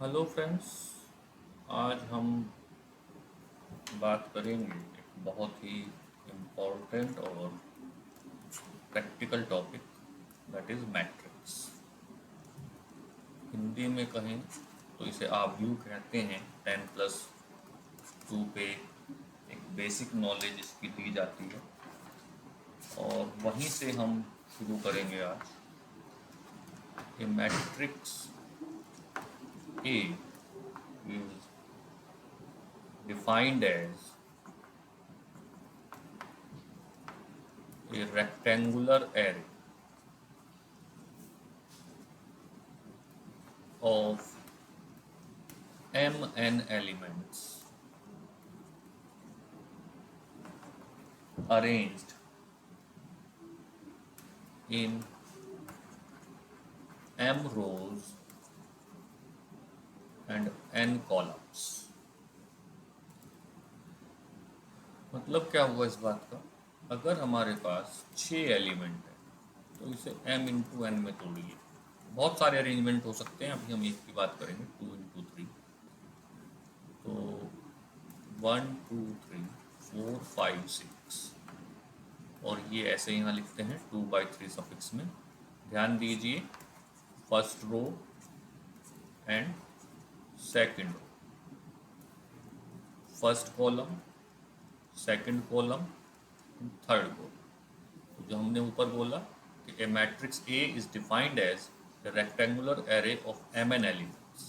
Hello friends. आज हम बात करेंगे एक बहुत ही इम्पोर्टेंट और practical topic, that is matrix. Hindi में कहें तो इसे आव्यूह कहते हैं। 10+2 पे एक बेसिक नॉलेज इसकी दी जाती है और वहीं से हम शुरू करेंगे आज। A matrix A is defined as a rectangular array of mn elements arranged in m rows and n columns। मतलब क्या हुआ इस बात का? अगर हमारे पास 6 एलिमेंट है तो इसे m इंटू एन में तोड़िए। बहुत सारे अरेंजमेंट हो सकते हैं, अभी हम एक की बात करेंगे, 2 इंटू 3। तो 1 2 3 4 5 6 और ये ऐसे यहाँ लिखते हैं 2/3 सफिक्स में। ध्यान दीजिए, first row and second row, first column, second column, third column. तो जो हमने ऊपर बोला कि A matrix A is defined as the rectangular array of M N elements.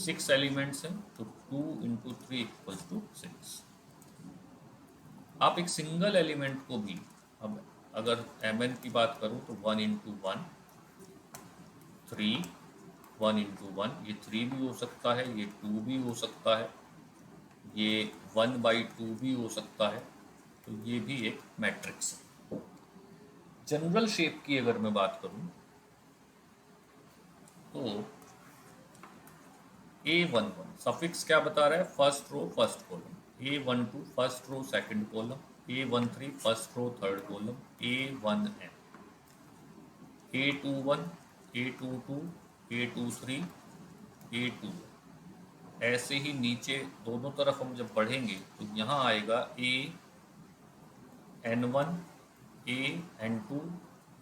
6 elements हैं तो 2 इंटू 3 इक्वल्स टू 6। आप एक सिंगल एलिमेंट को भी, अब अगर एम एन की बात करूं तो 1 इंटू 1 3, 1 इंटू 1 ये 3 भी हो सकता है, ये 2 भी हो सकता है, ये 1/2 भी हो सकता है। तो ये भी एक मैट्रिक्स है। जनरल शेप की अगर मैं बात करूं तो A11 सफिक्स क्या बता रहा है? First row first column. A12 first row second column, A13 first row third column, A1n, A21, A22, A23, A2। ऐसे ही नीचे दोनों तरफ हम जब बढ़ेंगे तो यहाँ आएगा AN1, AN2,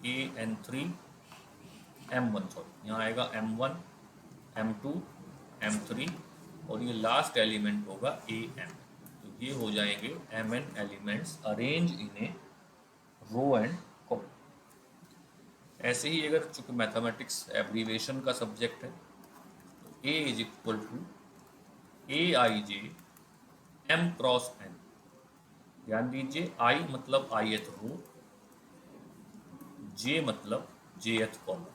AN3, M1, sorry यहाँ आएगा M1, M2, M3 और ये लास्ट एलिमेंट होगा AM। तो ये हो जाएंगे Mn elements arrange in a row and column. ऐसे ही अगर चूंकि मैथमेटिक्स एब्रीवेशन का सब्जेक्ट है तो A is equal to AIJ M cross N। ध्यान दीजिए, I मतलब ith रो, J मतलब jth कॉलम,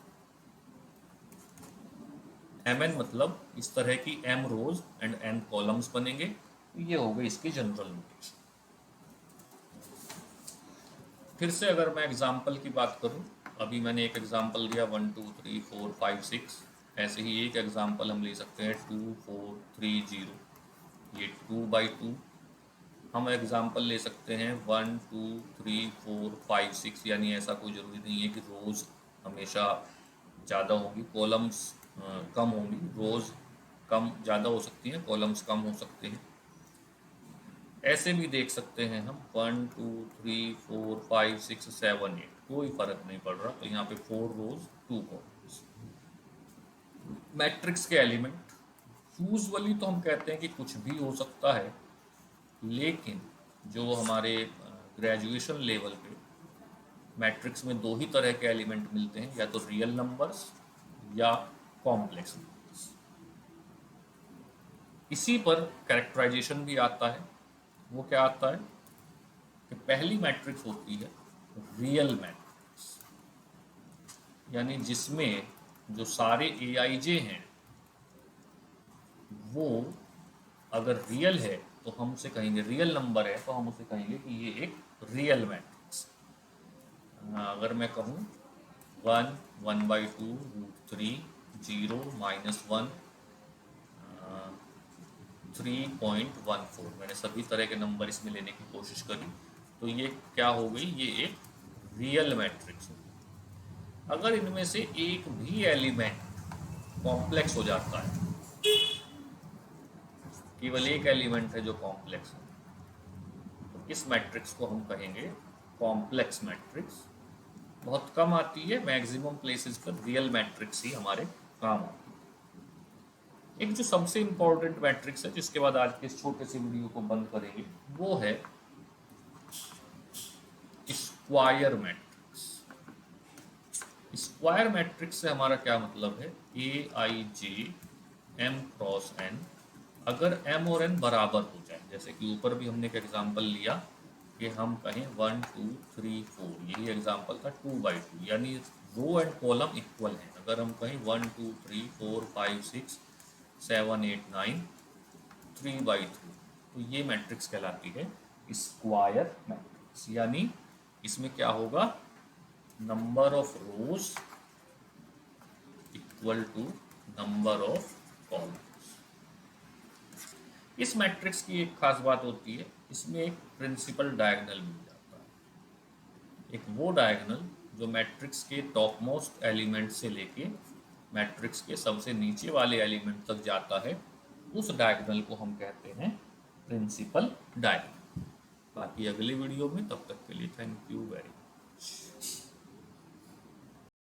Mn मतलब इस तरह की m rows and n columns बनेंगे। ये हो गई इसकी जनरल नोटेशन। फिर से अगर मैं एग्जाम्पल की बात करूं, अभी मैंने एक एग्जाम्पल दिया 1 2 3 4 5 6। ऐसे ही एक एग्जाम्पल हम ले सकते हैं 2 4 3 0, ये 2/2। हम एग्जाम्पल ले सकते हैं 1 2 3 4 5 6, यानी ऐसा कोई ज़रूरी नहीं है कि रोज़ हमेशा ज़्यादा होंगी, कॉलम्स कम होंगी। रोज़ कम ज़्यादा हो सकती हैं, कॉलम्स कम हो सकते हैं। ऐसे भी देख सकते हैं हम 1 2 3 4 5 6 7 8, कोई फर्क नहीं पड़ रहा। तो यहाँ पे 4 रोज 2 कॉलम्स। मैट्रिक्स के एलिमेंट यूजुअली तो हम कहते हैं कि कुछ भी हो सकता है, लेकिन जो हमारे ग्रेजुएशन लेवल पे मैट्रिक्स में दो ही तरह के एलिमेंट मिलते हैं, या तो रियल नंबर्स या कॉम्प्लेक्स नंबर्स। इसी पर कैरेक्टराइजेशन भी आता है। वो क्या आता है कि पहली मैट्रिक्स होती है रियल मैट्रिक्स, यानी जिसमें जो सारे AIJ हैं वो अगर रियल है तो हम उसे कहेंगे, रियल नंबर है तो हम उसे कहेंगे कि ये एक रियल मैट्रिक्स। अगर मैं कहूँ 1 1/2√3 0 -1 3.14, मैंने सभी तरह के नंबर इसमें लेने की कोशिश करी, तो ये क्या हो गई? ये एक रियल मैट्रिक्स हो गई। अगर इनमें से एक भी एलिमेंट कॉम्प्लेक्स हो जाता है केवल एक एलिमेंट है जो कॉम्प्लेक्स है, तो इस मैट्रिक्स को हम कहेंगे कॉम्प्लेक्स मैट्रिक्स। बहुत कम आती है, मैक्सिमम प्लेसेस पर रियल मैट्रिक्स ही हमारे काम आती है। एक जो सबसे इंपॉर्टेंट मैट्रिक्स है जिसके बाद आज के इस छोटे से वीडियो को बंद करेंगे, वो है स्क्वायर मैट्रिक्स। स्क्वायर मैट्रिक्स से हमारा क्या मतलब है, ए आई जे एम क्रॉस एन, अगर एम और एन बराबर हो जाए, जैसे कि ऊपर भी हमने एक एग्जांपल लिया कि हम कहें 1 2 3 4, यही एग्जांपल था 2/2, यानी रो एंड कॉलम इक्वल हैं। अगर हम कहें 1 2 3 4 5 6 7 8 9 3/3, तो ये मैट्रिक्स कहलाती है स्क्वायर मैट्रिक्स। यानी इसमें क्या होगा, number of rows equal to number of columns. इस मैट्रिक्स की एक खास बात होती है, इसमें एक प्रिंसिपल डायगोनल मिल जाता है। एक वो डायगोनल जो मैट्रिक्स के टॉप मोस्ट एलिमेंट से लेके मैट्रिक्स के सबसे नीचे वाले एलिमेंट तक जाता है, उस डायगोनल को हम कहते हैं प्रिंसिपल डायगोनल। बाकी अगली वीडियो में, तब तक के लिए थैंक यू वेरी मच।